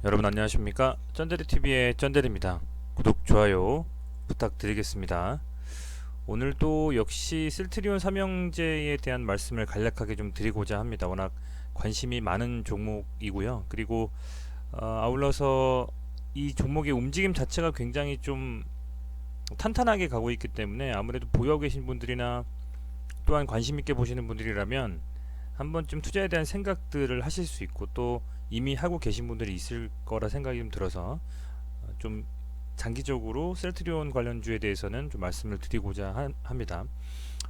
여러분 안녕하십니까? 쩐데리TV의 쩐데리입니다. 구독, 좋아요 부탁드리겠습니다. 오늘도 역시 셀트리온 삼형제에 대한 말씀을 간략하게 좀 드리고자 합니다. 워낙 관심이 많은 종목이고요. 그리고 아울러서 이 종목의 움직임 자체가 굉장히 좀 탄탄하게 가고 있기 때문에 아무래도 보유하고 계신 분들이나 또한 관심 있게 보시는 분들이라면 한 번쯤 투자에 대한 생각들을 하실 수 있고, 또 이미 하고 계신 분들이 있을 거라 생각이 좀 들어서 좀 장기적으로 셀트리온 관련주에 대해서는 좀 말씀을 드리고자 합니다.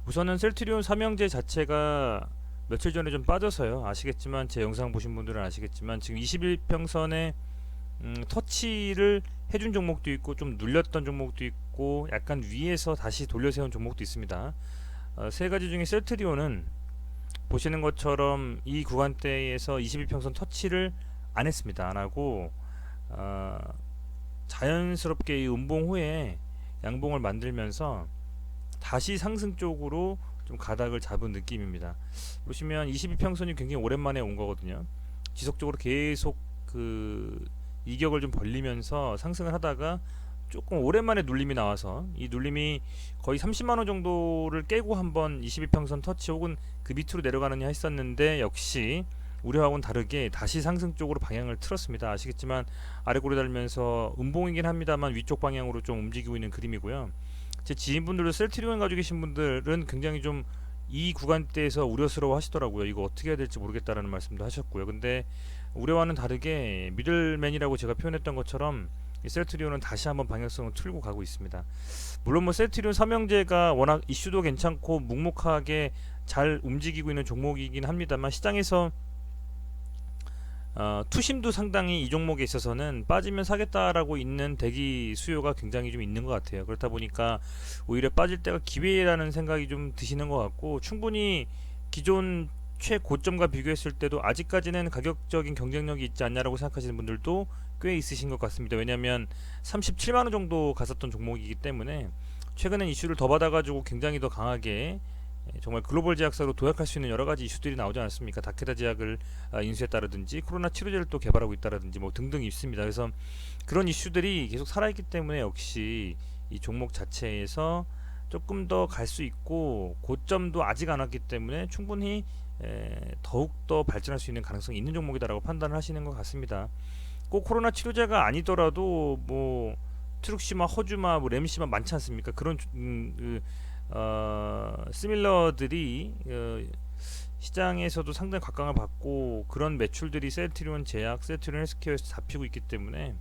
우선은 셀트리온 삼형제 자체가 며칠 전에 좀 빠져서요. 아시겠지만, 제 영상 보신 분들은 아시겠지만 지금 21평선에 터치를 해준 종목도 있고 좀 눌렸던 종목도 있고 약간 위에서 다시 돌려세운 종목도 있습니다. 세 가지 중에 셀트리온은 보시는 것처럼 이 구간대에서 21평선 터치를 안 했습니다. 안 하고 어, 자연스럽게 이 음봉 후에 양봉을 만들면서 다시 상승 쪽으로 좀 가닥을 잡은 느낌입니다. 보시면 22평선이 굉장히 오랜만에 온 거거든요. 지속적으로 계속 그 이격을 좀 벌리면서 상승을 하다가 조금 오랜만에 눌림이 나와서 이 눌림이 거의 30만원 정도를 깨고 한번 22평선 터치 혹은 그 밑으로 내려가느냐 했었는데, 역시 우려하고는 다르게 다시 상승 쪽으로 방향을 틀었습니다. 아시겠지만 아래 고리 달면서 음봉이긴 합니다만 위쪽 방향으로 좀 움직이고 있는 그림이고요. 제 지인분들도 셀트리온 가지고 계신 분들은 굉장히 좀 이 구간대에서 우려스러워 하시더라고요. 이거 어떻게 해야 될지 모르겠다라는 말씀도 하셨고요. 근데 우려와는 다르게 미들맨이라고 제가 표현했던 것처럼 이 셀트리온은 다시 한번 방향성을 틀고 가고 있습니다. 물론 뭐 셀트리온 삼형제가 워낙 이슈도 괜찮고 묵묵하게 잘 움직이고 있는 종목이긴 합니다만, 시장에서 투심도 상당히 이 종목에 있어서는 빠지면 사겠다라고 있는 대기 수요가 굉장히 좀 있는 것 같아요. 그렇다 보니까 오히려 빠질 때가 기회라는 생각이 좀 드시는 것 같고, 충분히 기존 최고점과 비교했을 때도 아직까지는 가격적인 경쟁력이 있지 않냐라고 생각하시는 분들도 꽤 있으신 것 같습니다. 왜냐하면 37만원 정도 갔었던 종목이기 때문에 최근엔 이슈를 더 받아가지고 굉장히 더 강하게 정말 글로벌 제약사로 도약할 수 있는 여러 가지 이슈들이 나오지 않았습니까? 다케다 제약을 인수했다라든지 코로나 치료제를 또 개발하고 있다라든지 뭐 등등 있습니다. 그래서 그런 이슈들이 계속 살아있기 때문에 역시 이 종목 자체에서 조금 더 갈 수 있고, 고점도 아직 안 왔기 때문에 충분히 더욱 더 발전할 수 있는 가능성이 있는 종목이다라고 판단을 하시는 것 같습니다. 꼭 코로나 치료제가 아니더라도 뭐 트룩시마, 허주마, 뭐 램시마 많지 않습니까? 그런 시밀러들이 시장에서도 상당히 각광을 받고, 그런 매출들이 셀트리온 제약, 셀트리온 헬스케어에서 잡히고 있기 때문에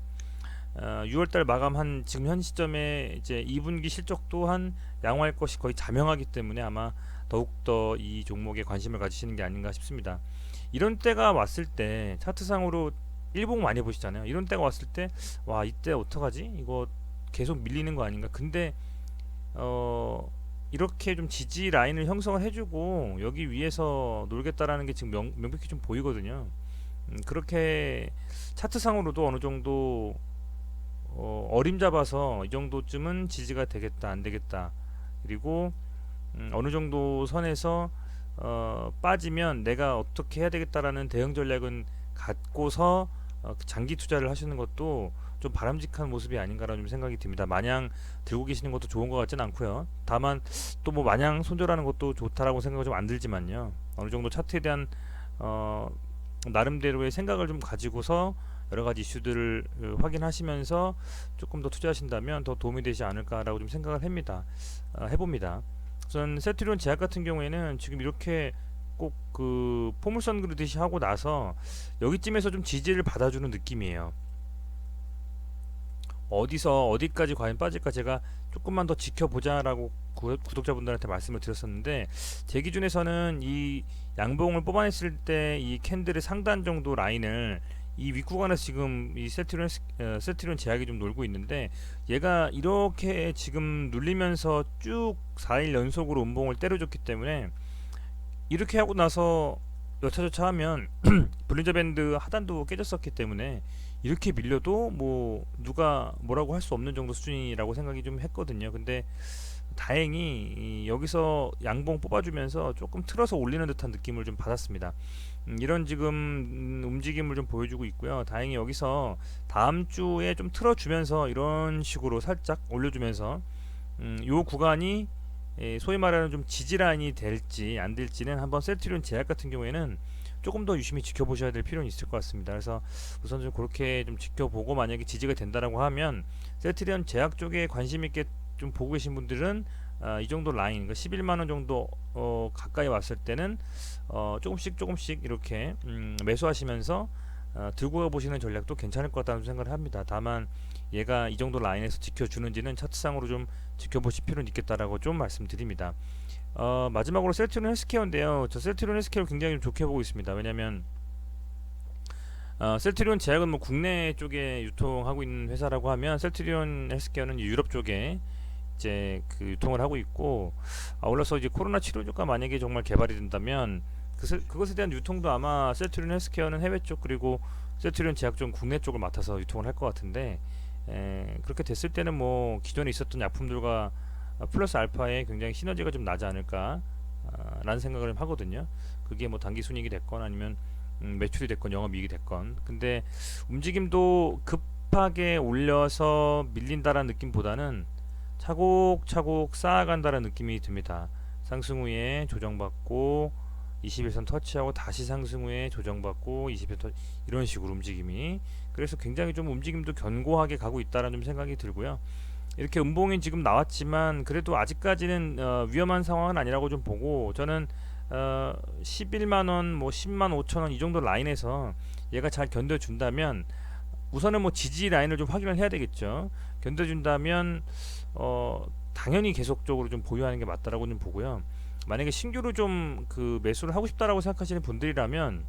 6월달 마감한 지금 현 시점에 이제 2분기 실적 또한 양호할 것이 거의 자명하기 때문에 아마 더욱더 이 종목에 관심을 가지시는 게 아닌가 싶습니다. 이런 때가 왔을 때 차트상으로 일봉 많이 보시잖아요. 이런 때가 왔을 때 와, 이때 어떡하지? 이거 계속 밀리는 거 아닌가? 근데 이렇게 좀 지지 라인을 형성을 해주고 여기 위에서 놀겠다라는 게 지금 명백히 좀 보이거든요. 그렇게 차트상으로도 어느 정도 어림잡아서 이 정도쯤은 지지가 되겠다 안 되겠다, 그리고 어느 정도 선에서 빠지면 내가 어떻게 해야 되겠다라는 대응 전략은 갖고서 장기 투자를 하시는 것도 좀 바람직한 모습이 아닌가라는 좀 생각이 듭니다. 마냥 들고 계시는 것도 좋은 것 같지는 않고요. 다만 또 뭐 마냥 손절하는 것도 좋다라고 생각은 좀 안 들지만요. 어느 정도 차트에 대한 어, 나름대로의 생각을 좀 가지고서 여러 가지 이슈들을 확인하시면서 조금 더 투자하신다면 더 도움이 되지 않을까라고 좀 생각을 해봅니다. 우선 세트리온 제약 같은 경우에는 지금 이렇게 꼭 그 포물선 그리듯이 하고 나서 여기쯤에서 좀 지지를 받아주는 느낌이에요. 어디서 어디까지 과연 빠질까 제가 조금만 더 지켜보자라고 구독자분들한테 말씀을 드렸었는데, 제 기준에서는 이 양봉을 뽑아냈을 때 이 캔들의 상단 정도 라인을 이 윗구간에서 지금 이 세트리온 제약이 좀 놀고 있는데, 얘가 이렇게 지금 눌리면서 쭉 4일 연속으로 음봉을 때려줬기 때문에 이렇게 하고 나서 여차저차 하면 볼린저 밴드 하단도 깨졌었기 때문에 이렇게 밀려도 뭐 누가 뭐라고 할 수 없는 정도 수준이라고 생각이 좀 했거든요. 근데 다행히 여기서 양봉 뽑아주면서 조금 틀어서 올리는 듯한 느낌을 좀 받았습니다. 이런 지금 움직임을 좀 보여주고 있고요. 다행히 여기서 다음 주에 좀 틀어주면서 이런 식으로 살짝 올려주면서 요 구간이 소위 말하는 좀 지지라인이 될지 안 될지는 한번 셀트리온 제약 같은 경우에는 조금 더 유심히 지켜보셔야 될 필요는 있을 것 같습니다. 그래서 우선 좀 그렇게 좀 지켜보고 만약에 지지가 된다라고 하면 셀트리온 제약 쪽에 관심 있게 좀 보고 계신 분들은 이 정도 라인, 그러니까 11만 원 정도 가까이 왔을 때는 조금씩 이렇게 매수하시면서 들고 가보시는 전략도 괜찮을 것 같다는 생각을 합니다. 다만 얘가 이 정도 라인에서 지켜주는지는 차트상으로 좀 지켜보실 필요는 있겠다라고 좀 말씀드립니다. 마지막으로 셀트리온 헬스케어인데요. 저 셀트리온 헬스케어를 굉장히 좀 좋게 보고 있습니다. 왜냐하면 셀트리온 제약은 뭐 국내 쪽에 유통하고 있는 회사라고 하면 셀트리온 헬스케어는 유럽 쪽에 이제 그 유통을 하고 있고, 아울러서 이제 코로나 치료제가 만약에 정말 개발이 된다면 그것에 대한 유통도 아마 셀트리온 헬스케어는 해외 쪽, 그리고 셀트리온 제약 쪽 국내 쪽을 맡아서 유통을 할 것 같은데, 그렇게 됐을 때는 뭐 기존에 있었던 약품들과 플러스 알파에 굉장히 시너지가 좀 나지 않을까 라는 생각을 하거든요. 그게 뭐 단기 순이익이 됐건 아니면 매출이 됐건 영업이익이 됐건. 근데 움직임도 급하게 올려서 밀린다라는 느낌보다는 차곡차곡 쌓아간다는 느낌이 듭니다. 상승 후에 조정받고 21선 터치하고 다시 상승 후에 조정받고 21선 터치, 이런 식으로 움직임이, 그래서 굉장히 좀 움직임도 견고하게 가고 있다는 좀 생각이 들고요. 이렇게 음봉이 지금 나왔지만 그래도 아직까지는 위험한 상황은 아니라고 좀 보고, 저는 11만원 뭐 10만 5천원 이 정도 라인에서 얘가 잘 견뎌준다면, 우선은 뭐 지지 라인을 좀 확인을 해야 되겠죠. 견뎌준다면 당연히 계속적으로 좀 보유하는 게 맞다라고 좀 보고요. 만약에 신규로 좀 그 매수를 하고 싶다라고 생각하시는 분들이라면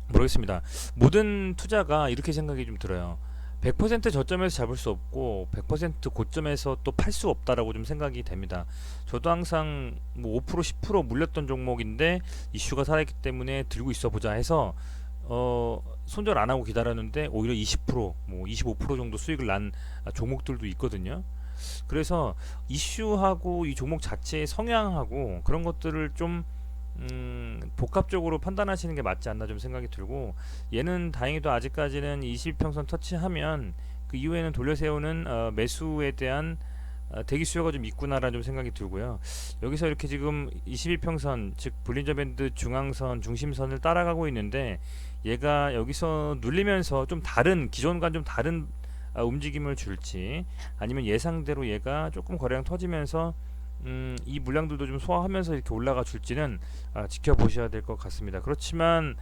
모르겠습니다. 모든 투자가 이렇게 생각이 좀 들어요. 100% 저점에서 잡을 수 없고 100% 고점에서 또 팔 수 없다라고 좀 생각이 됩니다. 저도 항상 뭐 5% 10% 물렸던 종목인데 이슈가 살아있기 때문에 들고 있어 보자 해서 손절 안 하고 기다렸는데 오히려 20%뭐 25% 정도 수익을 난 종목들도 있거든요. 그래서 이슈하고 이 종목 자체의 성향하고 그런 것들을 좀 복합적으로 판단하시는 게 맞지 않나 좀 생각이 들고, 얘는 다행히도 아직까지는 21평선 터치하면 그 이후에는 돌려세우는 매수에 대한 대기 수요가 좀 있구나라는 좀 생각이 들고요. 여기서 이렇게 지금 21평선, 즉 볼린저 밴드 중앙선 중심선을 따라가고 있는데, 얘가 여기서 눌리면서 좀 다른 기존과 좀 다른 움직임을 줄지, 아니면 예상대로 얘가 조금 거래량 터지면서 이 물량들도 좀 소화하면서 이렇게 올라가 줄지는 지켜보셔야 될 것 같습니다. 그렇지만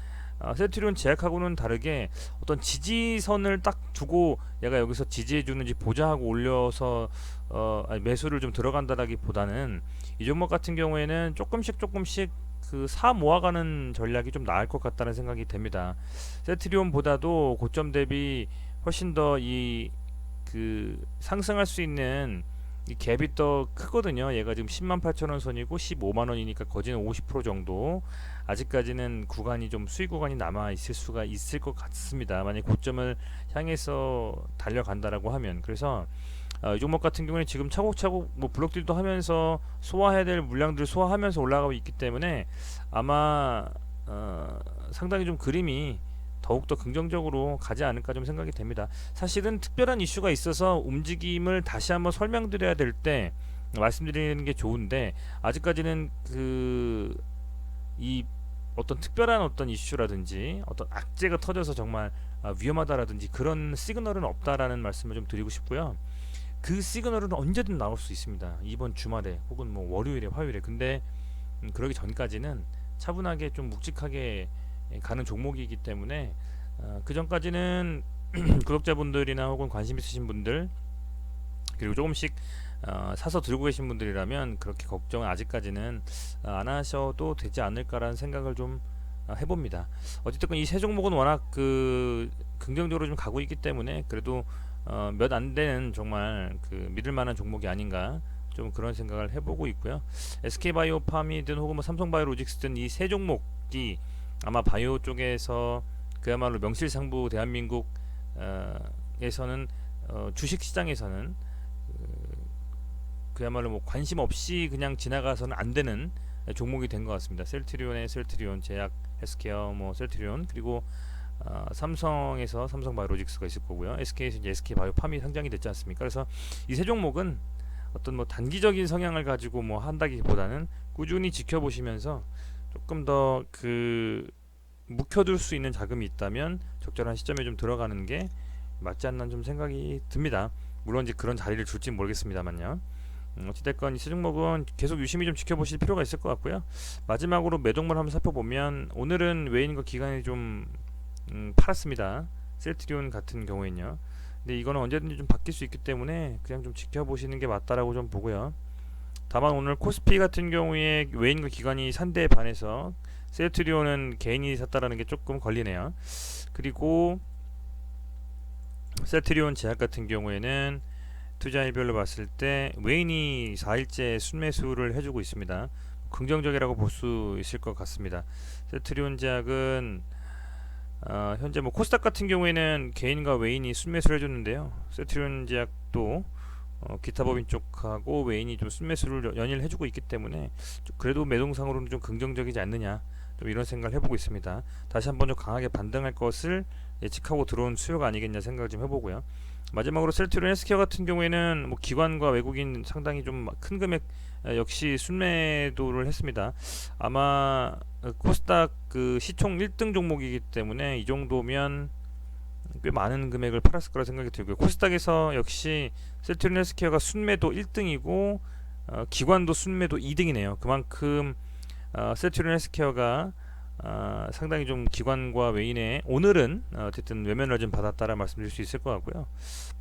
셀트리온 제약하고는 다르게 어떤 지지선을 딱 두고 얘가 여기서 지지해 주는지 보자 하고 올려서 매수를 좀 들어간다라기보다는 이 종목 같은 경우에는 조금씩 그 사 모아가는 전략이 좀 나을 것 같다는 생각이 됩니다. 셀트리온보다도 고점 대비 훨씬 더 이 그 상승할 수 있는 이 갭이 더 크거든요. 얘가 지금 10만 8천원 선이고 15만 원이니까 거진은 50% 정도 아직까지는 구간이 좀 수익 구간이 남아 있을 수가 있을 것 같습니다. 만약 고점을 향해서 달려간다라고 하면. 그래서 이 종목 같은 경우는 지금 차곡차곡 뭐 블록딜도 하면서 소화해야 될 물량들 소화하면서 올라가고 있기 때문에 아마 상당히 좀 그림이 더욱더 긍정적으로 가지 않을까 좀 생각이 됩니다. 사실은 특별한 이슈가 있어서 움직임을 다시 한번 설명드려야 될 때 말씀드리는 게 좋은데, 아직까지는 이 어떤 특별한 어떤 이슈라든지 어떤 악재가 터져서 정말 위험하다라든지 그런 시그널은 없다라는 말씀을 좀 드리고 싶고요. 그 시그널은 언제든 나올 수 있습니다. 이번 주말에 혹은 뭐 월요일에 화요일에. 근데 그러기 전까지는 차분하게 좀 묵직하게 가는 종목이기 때문에 그 전까지는 구독자분들이나 혹은 관심 있으신 분들, 그리고 조금씩 사서 들고 계신 분들이라면 그렇게 걱정은 아직까지는 안 하셔도 되지 않을까라는 생각을 좀 해봅니다. 어쨌든 이 세 종목은 워낙 긍정적으로 좀 가고 있기 때문에 그래도 몇 안 되는 정말 믿을 만한 종목이 아닌가 좀 그런 생각을 해보고 있고요. SK바이오팜이든 혹은 뭐 삼성바이오로직스든 이 세 종목이 아마 바이오 쪽에서 그야말로 명실상부 대한민국 에서는 주식 시장에서는 그야말로 뭐 관심 없이 그냥 지나가서는 안 되는 종목이 된 것 같습니다. 셀트리온의 셀트리온, 제약 헬스케어, 뭐 셀트리온, 그리고 삼성에서 삼성바이오로직스가 있을 거고요. SK에서 이제 SK바이오팜이 상장이 됐지 않습니까? 그래서 이 세 종목은 어떤 뭐 단기적인 성향을 가지고 뭐 한다기보다는 꾸준히 지켜보시면서 조금 더 묵혀둘 수 있는 자금이 있다면 적절한 시점에 좀 들어가는 게 맞지 않나 좀 생각이 듭니다. 물론 이제 그런 자리를 줄지 모르겠습니다만요. 어찌됐건 이 세 종목은 계속 유심히 좀 지켜보실 필요가 있을 것 같고요. 마지막으로 매동물 한번 살펴보면 오늘은 외인과 기관이 좀 팔았습니다. 셀트리온 같은 경우에는요. 근데 이거는 언제든지 좀 바뀔 수 있기 때문에 그냥 좀 지켜보시는 게 맞다라고 좀 보고요. 다만 오늘 코스피 같은 경우에 외인과 기관이 산대에 반해서 셀트리온은 개인이 샀다라는 게 조금 걸리네요. 그리고 셀트리온 제약 같은 경우에는 투자일별로 봤을 때 외인이 4일째 순매수를 해주고 있습니다. 긍정적이라고 볼 수 있을 것 같습니다. 셀트리온 제약은 현재 뭐 코스닥 같은 경우에는 개인과 외인이 순매수를 해줬는데요. 셀트리온 제약도 기타 법인 쪽하고 외인이 좀 순매수를 연일 해주고 있기 때문에 그래도 매동상으로는 좀 긍정적이지 않느냐, 좀 이런 생각을 해보고 있습니다. 다시 한번 좀 강하게 반등할 것을 예측하고 들어온 수요가 아니겠냐 생각을 좀 해보고요. 마지막으로 셀트리온 헬스케어 같은 경우에는 뭐 기관과 외국인 상당히 좀 큰 금액 역시 순매도를 했습니다. 아마 코스닥 시총 1등 종목이기 때문에 이 정도면 꽤 많은 금액을 팔았을 거라 생각이 들고요. 코스닥에서 역시 셀트리온 헬스케어가 순매도 1등이고 기관도 순매도 2등이네요. 그만큼 셀트리온 헬스케어가 상당히 좀 기관과 외인의 오늘은 어쨌든 외면을 좀 받았다라 말씀드릴 수 있을 것 같고요.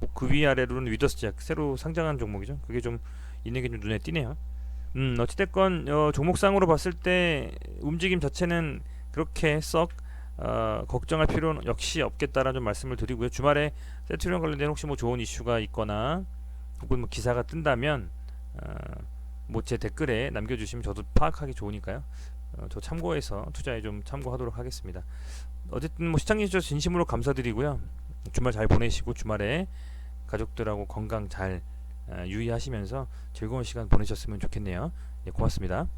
뭐 그 위아래로는 위더스 제약 새로 상장한 종목이죠. 그게 좀 있는 게 좀 눈에 띄네요. 어찌됐건 종목상으로 봤을 때 움직임 자체는 그렇게 썩 걱정할 필요는 역시 없겠다라는 좀 말씀을 드리고요. 주말에 셀트리온 관련된 혹시 뭐 좋은 이슈가 있거나 혹은 뭐 기사가 뜬다면 뭐 제 댓글에 남겨주시면 저도 파악하기 좋으니까요. 저 참고해서 투자에 좀 참고하도록 하겠습니다. 어쨌든 뭐 시청해주셔서 진심으로 감사드리고요. 주말 잘 보내시고 주말에 가족들하고 건강 잘 유의하시면서 즐거운 시간 보내셨으면 좋겠네요. 예, 고맙습니다.